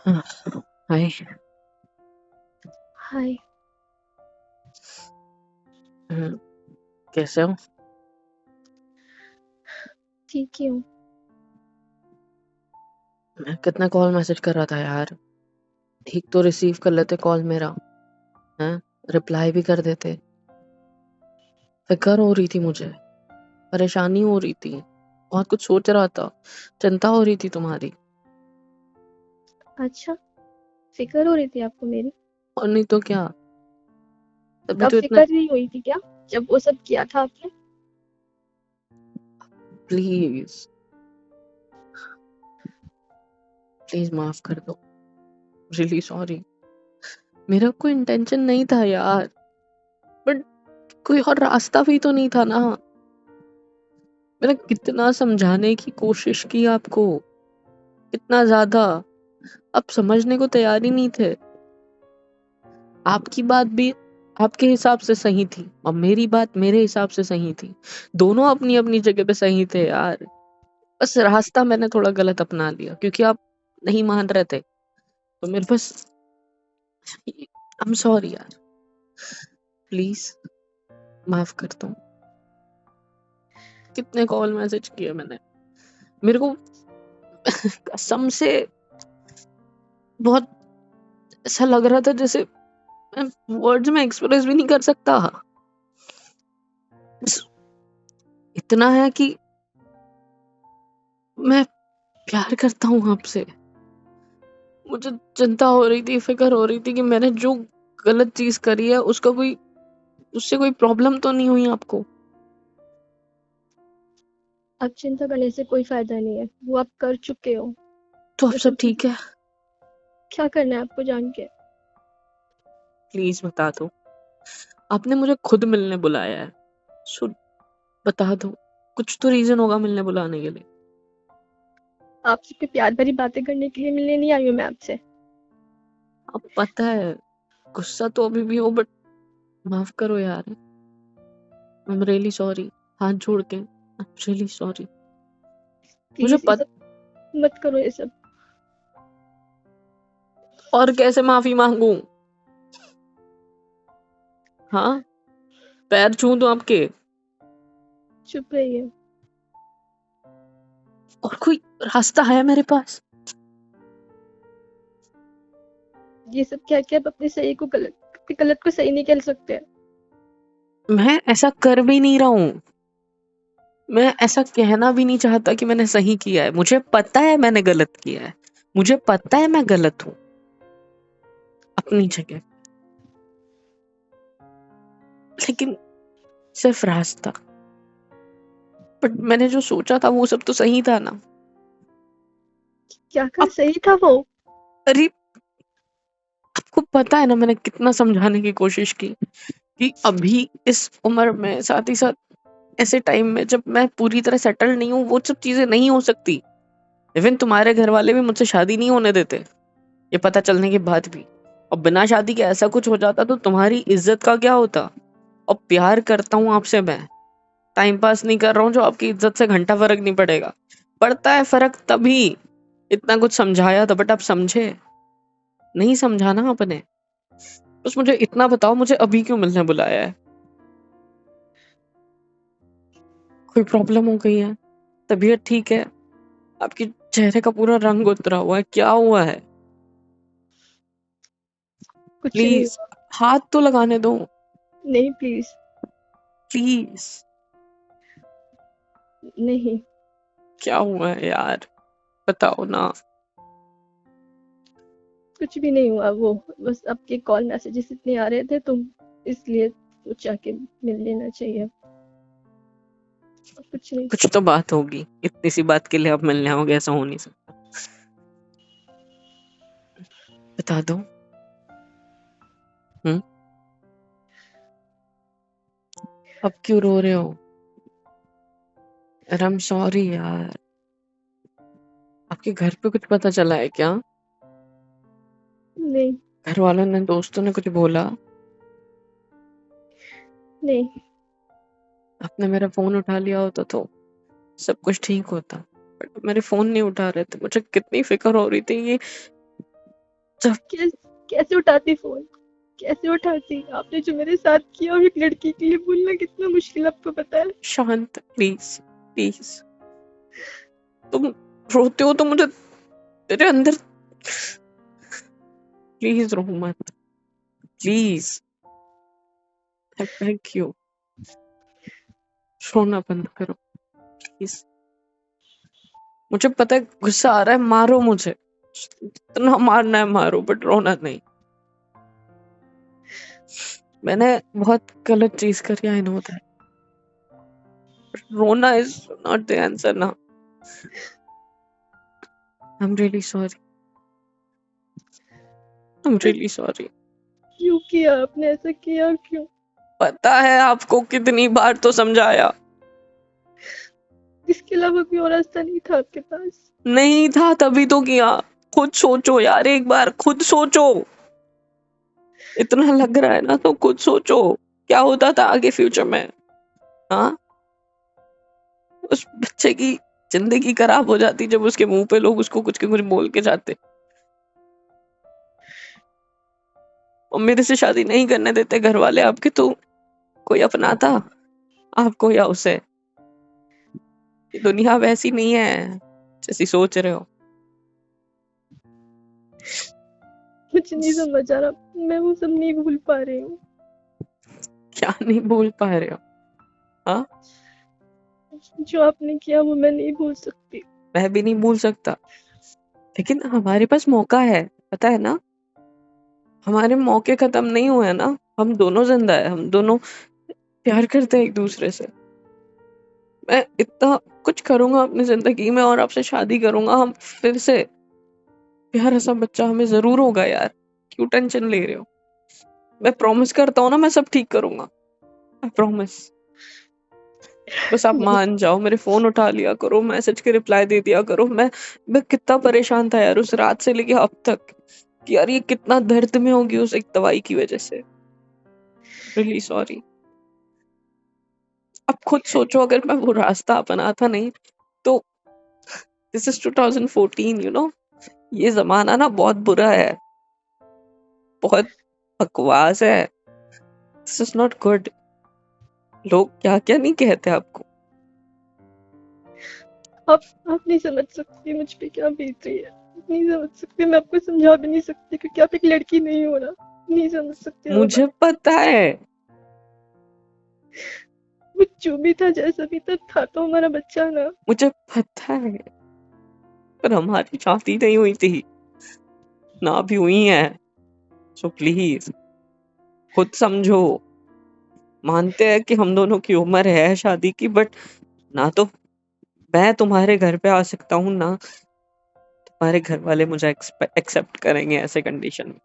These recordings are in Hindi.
हाय। हाय। कैसे हो? ठीक ही हूँ। मैं कितना कॉल मैसेज कर रहा था यार, ठीक तो रिसीव कर लेते कॉल मेरा, हैं? रिप्लाई भी कर देते। फिक्र हो रही थी मुझे, परेशानी हो रही थी, बहुत कुछ सोच रहा था, चिंता हो रही थी तुम्हारी। अच्छा, फिक्र हो रही थी आपको मेरी? और नहीं तो क्या, तभी तब तो इतना। फिक्र नहीं हुई थी क्या, जब वो सब किया था आपने? प्लीज प्लीज माफ कर दो, रियली सॉरी। मेरा कोई इंटेंशन नहीं था यार, बट कोई और रास्ता भी तो नहीं था ना। मैंने कितना समझाने की कोशिश की आपको, कितना ज्यादा, आप समझने को तैयार ही नहीं थे। आपकी बात भी आपके हिसाब से सही थी और मेरी बात मेरे हिसाब से सही थी। दोनों अपनी अपनी जगह पे सही थे यार। बस रास्ता मैंने थोड़ा गलत अपना लिया क्योंकि आप नहीं मान रहे थे, तो मेरे पास। आई एम सॉरी यार, प्लीज माफ कर दो। कितने कॉल मैसेज किए मैंने, मेरे को कसम से बहुत ऐसा लग रहा था जैसे मैं वर्ड्स में एक्सप्रेस भी नहीं कर सकता। बस इतना है कि मैं प्यार करता हूँ आपसे। मुझे चिंता हो रही थी, फिक्र हो रही थी कि मैंने जो गलत चीज करी है उसका कोई, उससे कोई प्रॉब्लम तो नहीं हुई आपको। अब चिंता करने से कोई फायदा नहीं है, वो आप कर चुके हो। तो अब वो सब सब ठीक है? क्या करना है आपको जान के? प्लीज बता दो, आपने मुझे खुद मिलने बुलाया है, सो बता दो, कुछ तो रीजन होगा मिलने बुलाने के लिए। आपसे कोई प्यार भरी बातें करने के लिए मिलने नहीं आई हूँ मैं आपसे। अब पता है गुस्सा तो अभी भी हो, बट माफ करो यार, आई एम रियली सॉरी। हाथ जोड़ के आई एम रियली सॉरी। मुझे प्लीज ये सब मत करो, ये सब। और कैसे माफी मांगू? हाँ, पैर छू दूं आपके? चुप रहिए। और कोई रास्ता है मेरे पास? ये सब क्या क्या आप अपने सही को गलत, अपने गलत को सही नहीं कह सकते? मैं ऐसा कर भी नहीं रहा हूँ, मैं ऐसा कहना भी नहीं चाहता कि मैंने सही किया है। मुझे पता है मैंने गलत किया है, मुझे पता है मैं गलत हूँ अपनी जगह, लेकिन सिर्फ रास्ता। बट मैंने जो सोचा था वो सब तो सही था ना। क्या कहा अब सही था वो? अरे, आपको पता है ना मैंने कितना समझाने की कोशिश की कि अभी इस उम्र में, साथ ही साथ ऐसे टाइम में जब मैं पूरी तरह सेटल नहीं हूँ, वो सब चीजें नहीं हो सकती। इवन तुम्हारे घर वाले भी मुझसे शादी नहीं होने देते, ये पता चलने के बाद भी। और बिना शादी के ऐसा कुछ हो जाता तो तुम्हारी इज्जत का क्या होता? और प्यार करता हूँ आपसे मैं, टाइम पास नहीं कर रहा हूँ जो आपकी इज्जत से घंटा फर्क नहीं पड़ेगा। पड़ता है फर्क तभी, इतना कुछ समझाया था बट आप समझे नहीं, समझाना आपने। बस मुझे इतना बताओ, मुझे अभी क्यों मिलने बुलाया है? कोई प्रॉब्लम हो गई है? तबीयत ठीक है? आपके चेहरे का पूरा रंग उतरा हुआ है, क्या हुआ है? कुछ नहीं प्लीज हुआ। हाथ तो लगाने दो, नहीं प्लीज। प्लीज। नहीं। क्या हुआ है यार, बताओ ना। कुछ भी नहीं हुआ, वो बस आपके कॉल मैसेजेस इतने आ रहे थे, तुम इसलिए सोचा कि मिल लेना चाहिए। और कुछ नहीं। कुछ तो बात होगी, इतनी सी बात के लिए आप मिलने आओगे, ऐसा हो नहीं सकता। बता दो। हम्म, अब क्यों रो रहे हो? आई एम सॉरी यार। आपके घर पे कुछ पता चला है क्या? नहीं। घर वालों ने, दोस्तों ने कुछ बोला? नहीं। आपने मेरा फोन उठा लिया होता तो सब कुछ ठीक होता, बट मेरे फोन नहीं उठा रहे थे। मुझे कितनी फिक्र हो रही थी, ये जब कैसे उठाती फोन, कैसे उठाती? आपने जो मेरे साथ किया और एक लड़की के लिए भूलना कितना मुश्किल, आपको पता है? शांत, प्लीज प्लीज, तुम रोते हो तो मुझे तेरे अंदर, प्लीज रो मत, प्लीज, आई बेग यू, रोना बंद करो प्लीज। मुझे पता है गुस्सा आ रहा है, मारो मुझे, इतना मारना है मारो, बट रोना नहीं। मैंने बहुत गलत चीज करी, आई नो दैट, रोना इज नॉट द आंसर ना। I am really sorry, I am really sorry. क्यों किया आपने ऐसा, किया क्यों? पता है आपको कितनी बार तो समझाया, इसके अलावा कोई और रास्ता नहीं था आपके पास? नहीं था तभी तो किया। खुद सोचो यार, एक बार खुद सोचो, इतना लग रहा है ना तो खुद सोचो क्या होता था आगे फ्यूचर में। हाँ, उस बच्चे की जिंदगी खराब हो जाती जब उसके मुंह पे लोग उसको कुछ के कुछ बोल के जाते, और मेरे से शादी नहीं करने देते घर वाले आपके, तो कोई अपनाता आपको या उसे? ये दुनिया वैसी नहीं है जैसी सोच रहे हो। मुझे नहीं समझ आ रहा, मैं वो सब नहीं भूल पा रही हूँ। क्या नहीं भूल पा रहे हो? हाँ, जो आपने किया वो मैं नहीं भूल सकती। मैं भी नहीं भूल सकता, लेकिन हमारे पास मौका है, पता है ना, हमारे मौके खत्म नहीं हुए हैं ना, हम दोनों जिंदा है, हम दोनों प्यार करते हैं एक दूसरे से। मैं इतना कुछ करूंगा अपनी जिंदगी में और आपसे शादी करूंगा, हम फिर से, प्यारा सा बच्चा हमें जरूर होगा यार, क्यों टेंशन ले रहे हो? मैं प्रॉमिस करता हूँ ना, मैं सब ठीक करूंगा, आई प्रॉमिस। बस आप मान जाओ, मेरे फोन उठा लिया करो, मैसेज के रिप्लाई दे दिया करो। मैं कितना परेशान था यार उस रात से लेके अब तक, कि यार ये कितना दर्द में होगी उस एक दवाई की वजह से। Really sorry. अब खुद सोचो, अगर मैं वो रास्ता अपनाता नहीं तो, दिस इज 2014, यू नो, ये जमाना ना बहुत बुरा है, बहुत बकवास है, दिस इज नॉट गुड। लोग क्या क्या नहीं कहते आपको। आप नहीं समझ सकती मुझ पे क्या बीत रही है, नहीं समझ सकती, मैं आपको समझा भी नहीं सकती क्योंकि आप एक लड़की नहीं हो ना, नहीं समझ सकती वो मुझे बात। पता है, वो जो भी था जैसा भी था तो हमारा बच्चा ना। मुझे पता है, पर हमारी शादी नहीं हुई थी ना, भी हुई है, सो प्लीज खुद समझो। मानते हैं कि हम दोनों की उम्र है शादी की, बट ना तो मैं तुम्हारे घर पे आ सकता हूँ, ना तुम्हारे घर वाले मुझे एक्सेप्ट करेंगे ऐसे कंडीशन में।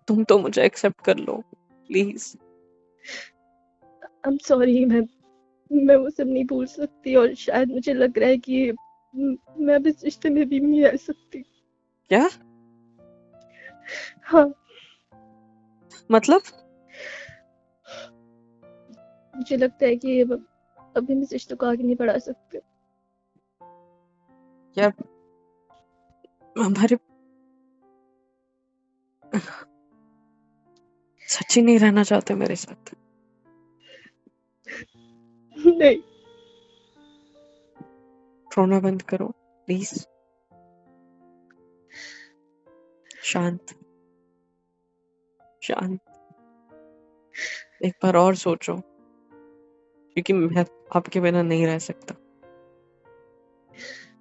तुम तो मुझे एक्सेप्ट कर लो प्लीज। आई एम सॉरी, मैं वो सब नहीं भूल सकती और शायद मुझे लग रहा है कि मैं अब इस रिश्ते में भी नहीं रह सकती। क्या हाँ, मतलब? मुझे लगता है कि अब हम इस रिश्ते को आगे नहीं बढ़ा सकते। क्या हमारे सच्ची नहीं रहना चाहते मेरे साथ? नहीं, रोना बंद करो प्लीज, शांत शांत, एक बार और सोचो, क्योंकि मैं आपके बिना नहीं रह सकता,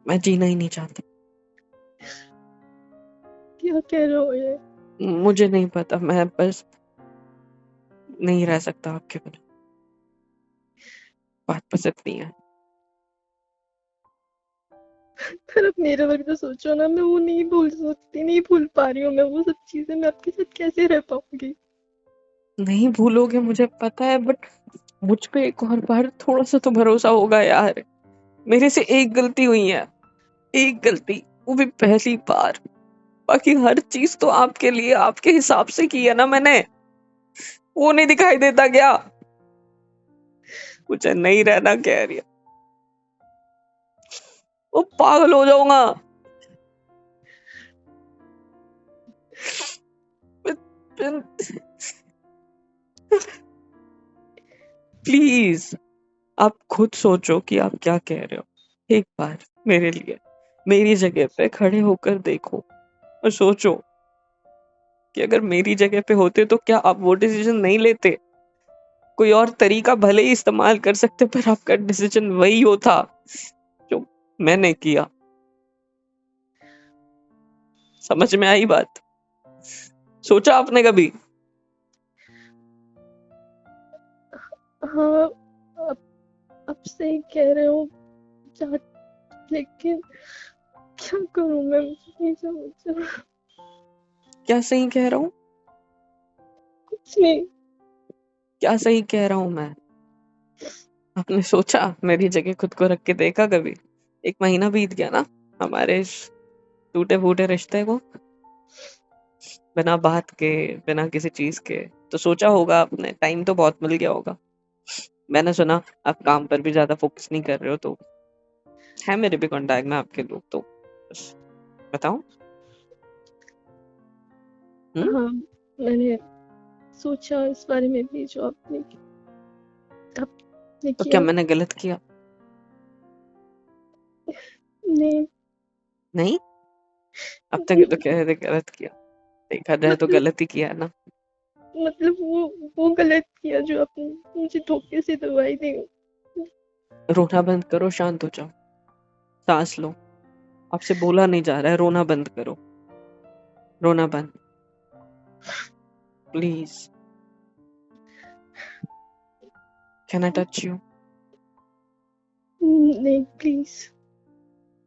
मैं जीना ही नहीं चाहता। क्या कह रहे हो ये? मुझे नहीं पता, मैं बस नहीं रह सकता आपके बिना, बात बस इतनी है। पर अब मेरे बारे में तो सोचो ना, मैं वो नहीं भूल सकती, नहीं भूल पा रही हूँ मैं वो सब चीजें, मैं आपके साथ कैसे रह पाऊंगी? नहीं भूलोगे मुझे पता है, बट मुझ पे एक और बार थोड़ा सा तो भरोसा होगा यार। मेरे से एक गलती हुई है, एक गलती, वो भी पहली बार, बाकी हर चीज तो आपके लिए आपके हिसाब से की है ना मैंने, वो नहीं दिखाई देता क्या? मुझे नहीं रहना कह रही है, वो पागल हो जाऊंगा। प्लीज आप खुद सोचो कि आप क्या कह रहे हो। एक बार मेरे लिए मेरी जगह पे खड़े होकर देखो और सोचो कि अगर मेरी जगह पे होते तो क्या आप वो डिसीजन नहीं लेते। कोई और तरीका भले ही इस्तेमाल कर सकते, पर आपका डिसीजन वही होता जो मैंने किया। समझ में आई बात? सोचा आपने कभी? हाँ, आप सही कह रहे हो, लेकिन क्या करूं मैं, मुझे नहीं समझ रहा। क्या सही कह रहा हूँ? कुछ नहीं। क्या सही कह रहा हूँ मैं? आपने सोचा मेरी जगह खुद को रख के देखा कभी? 1 महीना बीत गया ना हमारे इस टूटे फूटे रिश्ते को, बिना बात के, बिना किसी चीज के। तो सोचा होगा आपने, टाइम तो बहुत मिल गया होगा। मैंने सुना आप काम पर भी ज्यादा फोकस नहीं कर रहे हो, तो है मेरे भी कांटेक्ट में आपके लोग, तो बस बताओ। हाँ, मैंने सोचा इस बारे में भी जो आपने तो क्या किया। मैंने गलत किया? नहीं, नहीं? अब तक तो कह रहे थे गलत किया, देखा जाए तो मतलब गलत ही किया है ना। वो गलत किया जो आपने मुझे धोखे से दवाई दी। रोना बंद करो, शांत हो जाओ, सांस लो। आपसे बोला नहीं जा रहा है, रोना बंद करो, रोना बंद, please. Can I touch you? नहीं, प्लीज।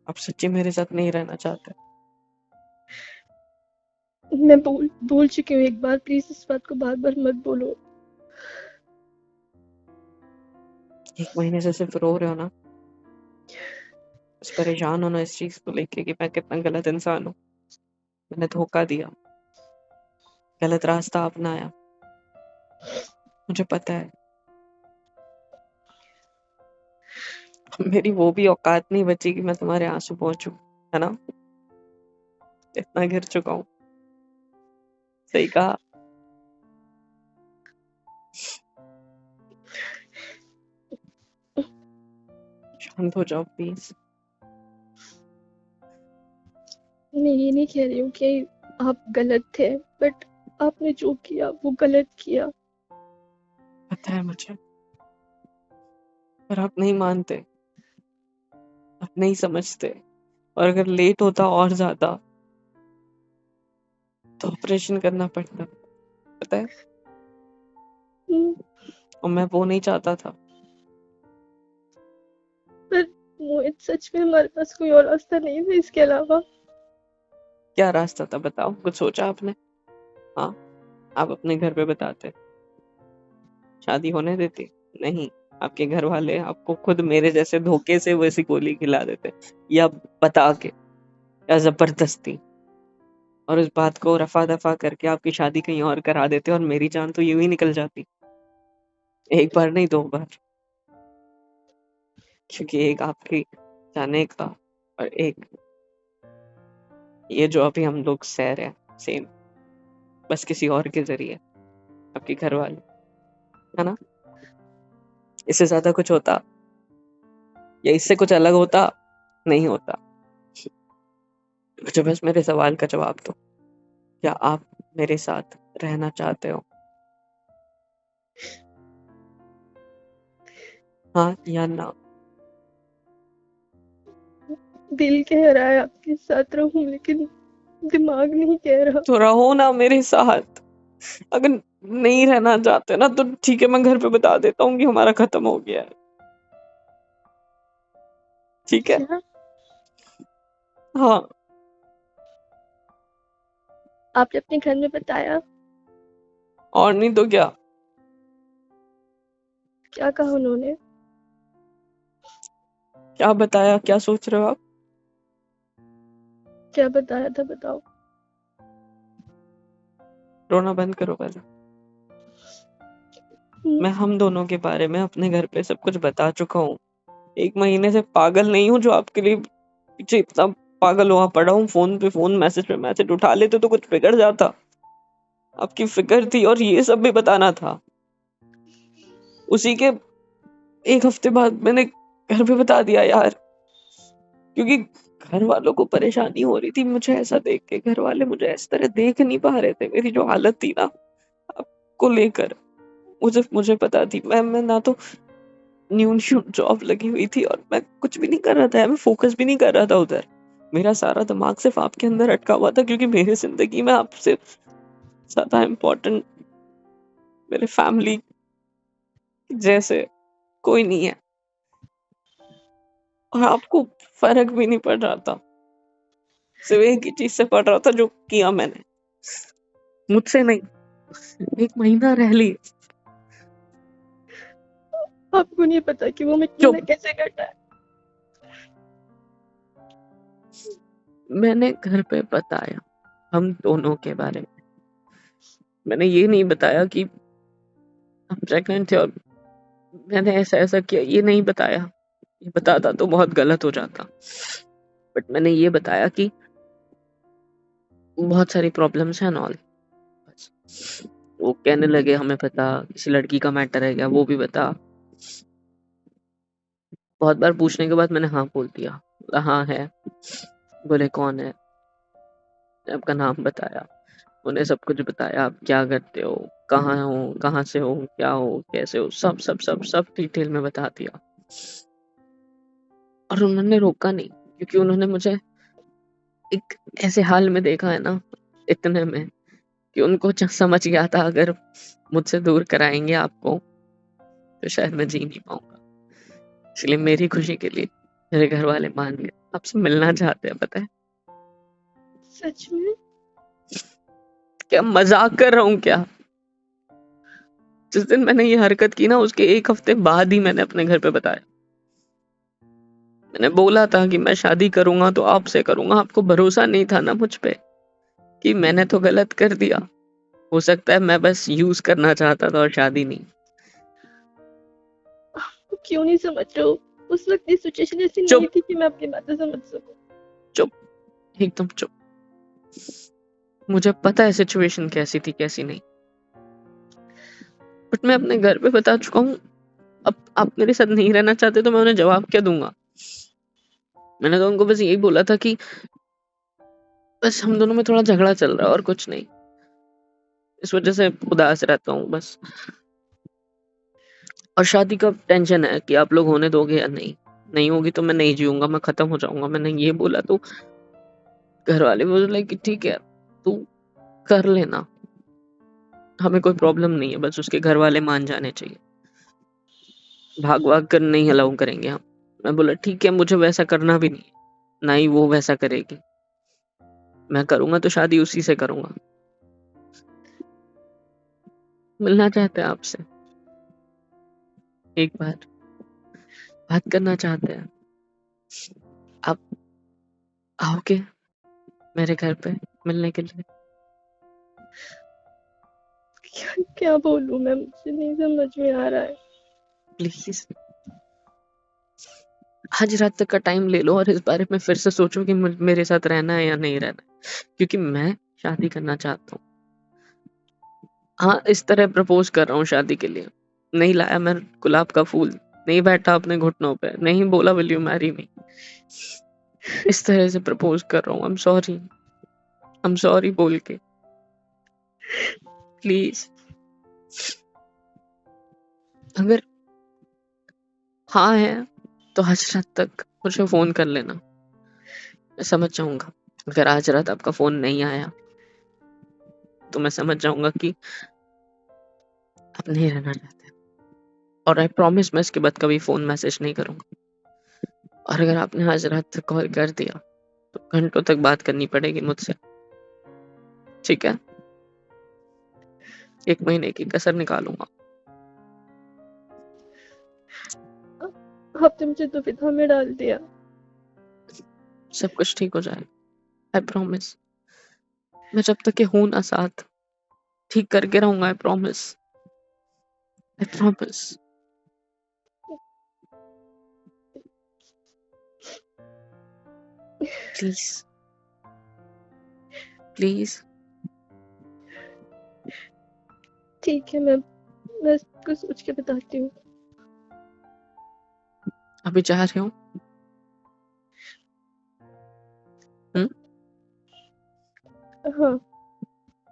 आप सच्ची मेरे साथ नहीं रहना चाहते? मैं बोल चुकी हूँ एक बार, प्लीज इस बात को बार बार मत बोलो। 1 महीने से सिर्फ रो रहे हो ना, बस परेशान हो ना इस चीज को लेके कि मैं कितना गलत इंसान हूँ। मैंने धोखा दिया, गलत रास्ता अपनाया, मुझे पता है। मेरी वो भी औकात नहीं बची कि मैं तुम्हारे आंसू पहुंचू, है ना? इतना गिर चुका हूँ। सही कहा। शांत हो जाओ प्लीज। मैं ये नहीं कह रही हूँ कि आप गलत थे, बट आपने जो किया वो गलत किया। पता है मुझे, पर आप नहीं मानते, आप नहीं समझते। और अगर लेट होता और ज्यादा तो ऑपरेशन करना पड़ता, पता है? हम्म, और मैं वो नहीं चाहता था। पर मोहित, सच में हमारे पास कोई और रास्ता नहीं था इसके अलावा। क्या रास्ता था बताओ, कुछ सोचा आपने? हाँ, आप अपने घर पे बताते, शादी होने देती? नहीं, आपके घर वाले आपको खुद मेरे जैसे धोखे से वैसी गोली खिला देते, या बता के, या जबरदस्ती, और उस बात को रफा दफा करके आपकी शादी कहीं और करा देते और मेरी जान तो यूं ही निकल जाती। एक बार नहीं, 2 बार। क्योंकि एक आपके जाने का, और एक ये जो अभी हम लोग सह रहे हैं, सेम, बस किसी और के जरिए, आपके घर वाले, है ना? इससे ज्यादा कुछ होता या इससे कुछ अलग होता? नहीं होता। मुझे बस मेरे सवाल का जवाब दो, क्या आप मेरे साथ रहना चाहते हो? हाँ या ना? दिल कह रहा है आपके साथ रहूं, लेकिन दिमाग नहीं कह रहा। तो रहो ना मेरे साथ। अगर नहीं रहना चाहते ना तो ठीक है, मैं घर पे बता देता हूँ कि हमारा खत्म हो गया है। ठीक है? क्या हाँ। आपने अपने घर में बताया? और नहीं तो क्या। क्या कहा उन्होंने? क्या बताया, क्या सोच रहे हो आप? क्या बताया था, बताओ। रोना बंद करो पहले। मैं हम दोनों के बारे में अपने घर पे सब कुछ बता चुका हूँ। 1 महीने से पागल नहीं हूँ जो आपके लिए पीछे इतना पागल हुआ पड़ा हूँ, फोन पे फोन, मैसेज पे मैसेज, उठा लेते तो कुछ बिगड़ जाता। आपकी फिक्र थी और ये सब भी बताना था। उसी के 1 हफ्ते बाद मैंने घर पे बता दिया यार, क्योंकि घर वालों को परेशानी हो रही थी मुझे ऐसा देख के। घर वाले मुझे इस तरह देख नहीं पा रहे थे। मेरी जो हालत थी ना आपको लेकर, मुझे पता थी। मैं ना तो न्यू जॉब लगी हुई थी और मैं कुछ भी नहीं कर रहा था, मैं फोकस भी नहीं कर रहा था उधर। मेरा सारा दिमाग सिर्फ आपके अंदर अटका हुआ था, क्योंकि मेरी जिंदगी में आपसे ज्यादा इम्पोर्टेंट मेरे फैमिली जैसे कोई नहीं है। और आपको फर्क भी नहीं पड़ रहा था, सिर्फ एक ही चीज से पड़ रहा था, जो किया मैंने मुझसे नहीं। 1 महीना रह ली। आपको नहीं पता कि वो मैं चुप। कैसे करता है। मैंने घर पे बताया हम दोनों के बारे में। मैंने ये नहीं बताया कि हम प्रेग्नेंट थे और मैंने ऐसा ऐसा किया, ये नहीं बताया। ये बताता तो बहुत गलत हो जाता। बट मैंने ये बताया कि बहुत सारी प्रॉब्लम्स हैं ऑल। वो कहने लगे हमें पता, किसी लड़की का मैटर है क्या, वो भी बता। बहुत बार पूछने के बाद मैंने हाँ बोल दिया। बोला हाँ है। बोले कौन है, आपका नाम बताया। उन्हें सब कुछ बताया, आप क्या करते हो, कहाँ हो, कहाँ से हो, क्या हो, कैसे हो, सब सब सब सब डिटेल में बता दिया। और उन्होंने रोका नहीं, क्योंकि उन्होंने मुझे एक ऐसे हाल में देखा है ना, इतने में, कि उनको समझ गया था अगर मुझसे दूर कराएंगे आपको तो शायद मैं जी नहीं पाऊंगा। इसलिए मेरी खुशी के लिए मेरे घर वाले मान गए, आपसे मिलना चाहते हैं। पता है सच में? क्या मजाक कर रहा हूँ क्या? जिस दिन मैंने ये हरकत की ना, उसके 1 हफ्ते बाद ही मैंने अपने घर पे बताया। मैंने बोला था कि मैं शादी करूंगा तो आपसे करूंगा। आपको भरोसा नहीं था ना मुझ पे, कि मैंने तो गलत कर दिया। हो सकता है मैं बस यूज करना चाहता था और शादी नहीं। आपको क्यों नहीं समझ रहे हो? उस वक्त ये सिचुएशन ऐसी नहीं चुप थी कि मैं आपकी बातें समझ सकूं। चुप, एकदम चुप। मुझे पता है सिचुएशन कैसी थी कैसी नहीं, बट मैं अपने घर पे बता चुका हूँ। अब आप मेरे साथ नहीं रहना चाहते तो मैं उन्हें जवाब क्या दूंगा? मैंने तो उनको बस यही बोला था कि बस हम दोनों में थोड़ा झगड़ा चल रहा है और कुछ नहीं, इस वजह से उदास रहता हूँ बस। और शादी का टेंशन है कि आप लोग होने दोगे या नहीं। नहीं होगी तो मैं नहीं जीऊंगा, मैं खत्म हो जाऊंगा। मैंने ये बोला तो घर वाले बोले कि ठीक है तू कर लेना, हमें कोई प्रॉब्लम नहीं है, बस उसके घर वाले मान जाने चाहिए। भाग भाग कर नहीं अलाउ करेंगे हम। मैं बोला ठीक है, मुझे वैसा करना भी नहीं है, ना ही वो वैसा करेगी। मैं करूंगा तो शादी उसी से करूंगा। मिलना चाहते हैं आपसे, एक बार बात करना चाहते हैं। आप आओगे मेरे घर पे मिलने के लिए? क्या बोलूं मैं, मुझे नहीं समझ में आ रहा है। प्लीज आज रात तक का टाइम ले लो और इस बारे में फिर से सोचो कि मेरे साथ रहना है या नहीं रहना है, क्योंकि मैं शादी करना चाहता हूँ। हाँ, इस तरह प्रपोज कर रहा हूँ शादी के लिए। नहीं लाया मैं गुलाब का फूल, नहीं बैठा अपने घुटनों पे, नहीं बोला विल यू मैरी मी। इस तरह से प्रपोज कर रहा हूँ। आई एम सॉरी बोल के, प्लीज। अगर हाँ है तो आज रात तक मुझे फोन कर लेना, मैं समझ जाऊंगा। अगर आज रात आपका फोन नहीं आया तो मैं समझ जाऊंगा कि आप नहीं रहना चाहते। और आई प्रॉमिस मैं इसके बाद कभी फोन मैसेज नहीं करूंगा। और अगर आपने आज रात तक कॉल कर दिया तो घंटों तक बात करनी पड़ेगी मुझसे, ठीक है? 1 महीने की कसर निकालूंगा। आपने मुझे दुविधा में डाल दिया। सब कुछ ठीक हो जाए, आई प्रॉमिस। मैं जब तक के हूं ना साथ, ठीक करके रहूंगा। I promise, I promise. Please please. ठीक है, मैं कुछ सोच के बताती हूँ। अभी जा रहे हो? हाँ।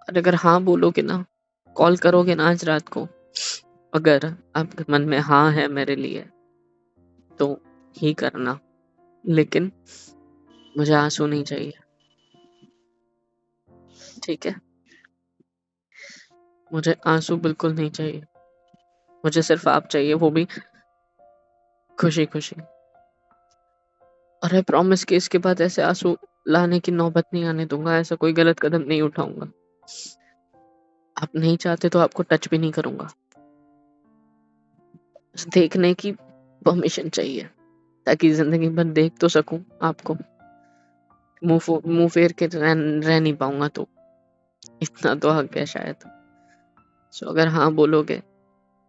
और अगर हाँ बोलोगे ना, कॉल करोगे ना आज रात को, अगर आपके मन में हाँ है मेरे लिए तो ही करना, लेकिन मुझे आंसू नहीं चाहिए, ठीक है? मुझे आंसू बिल्कुल नहीं चाहिए, मुझे सिर्फ आप चाहिए, वो भी खुशी खुशी। और आई प्रॉमिस कि इसके बाद ऐसे आंसू लाने की नौबत नहीं आने दूंगा, ऐसा कोई गलत कदम नहीं उठाऊंगा। आप नहीं चाहते तो आपको टच भी नहीं करूंगा, बस देखने की परमिशन चाहिए ताकि जिंदगी भर देख तो सकूं आपको। मुंह फेर के रह नहीं पाऊंगा, तो इतना तो हक है शायद। सो अगर हाँ बोलोगे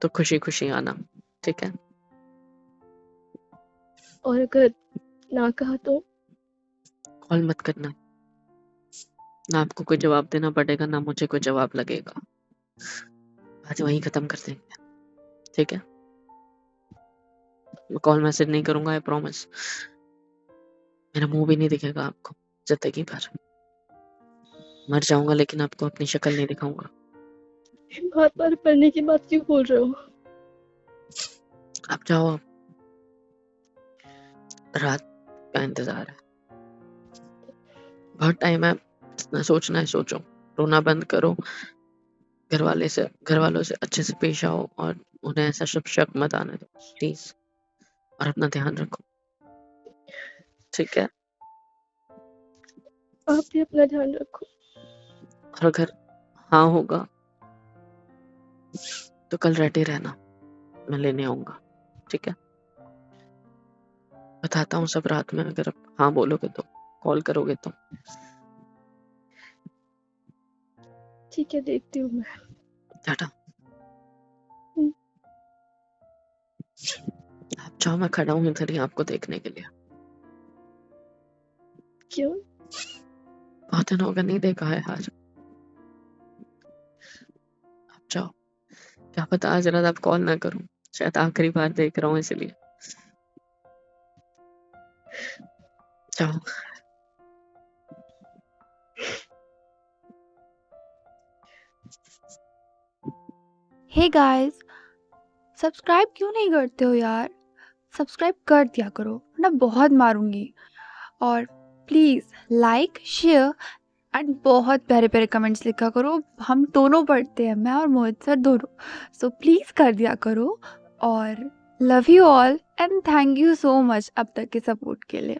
तो खुशी खुशी आना, ठीक है? और अगर ना कहा तो? कॉल मत करना, ना आपको कोई जवाब देना पड़ेगा ना मुझे कोई जवाब लगेगा, आज वहीं खत्म कर देंगे, ठीक है? मैं कॉल मैसेज नहीं करूंगा, आई प्रॉमिस। मेरा मुंह भी नहीं दिखेगा आपको जिंदगी भर। मर जाऊंगा लेकिन आपको अपनी शक्ल नहीं दिखाऊंगा। बार बार पढ़ने की बात क्यों बोल रहे हो? आप जाओ, आप, रात का इंतजार है, बहुत टाइम है, इतना सोचना है सोचो, रोना बंद करो, घर वालों से अच्छे से पेश आओ और उन्हें ऐसा शक मत आने दो प्लीज, और अपना ध्यान रखो, ठीक है? आप भी अपना ध्यान रखो। और अगर हाँ होगा तो कल रेडी रहना, मैं लेने आऊंगा, ठीक है? बताता हूँ सब रात में, अगर आप हाँ बोलोगे तो, कॉल करोगे तो। ठीक है, देखती हूँ मैं। टाटा। हम्म। आप जाओ, मैं खड़ा हूँ इधर ही आपको देखने के लिए। क्यों? बहुत दिन हो गए नहीं देखा है यार, आप जाओ। क्या पता आज रात आप कॉल ना करूं, शायद आखिरी बार देख रहा हूँ इसलिए। जाओ। हे गाइस, सब्सक्राइब क्यों नहीं करते हो यार? सब्सक्राइब कर दिया करो, वरना बहुत मारूंगी। और प्लीज़ लाइक, शेयर एंड बहुत प्यारे प्यारे कमेंट्स लिखा करो। हम दोनों पढ़ते हैं, मैं और मोहित सर दोनों। सो प्लीज़ कर दिया करो। और love you all and thank you so much अब तक के सपोर्ट के लिए।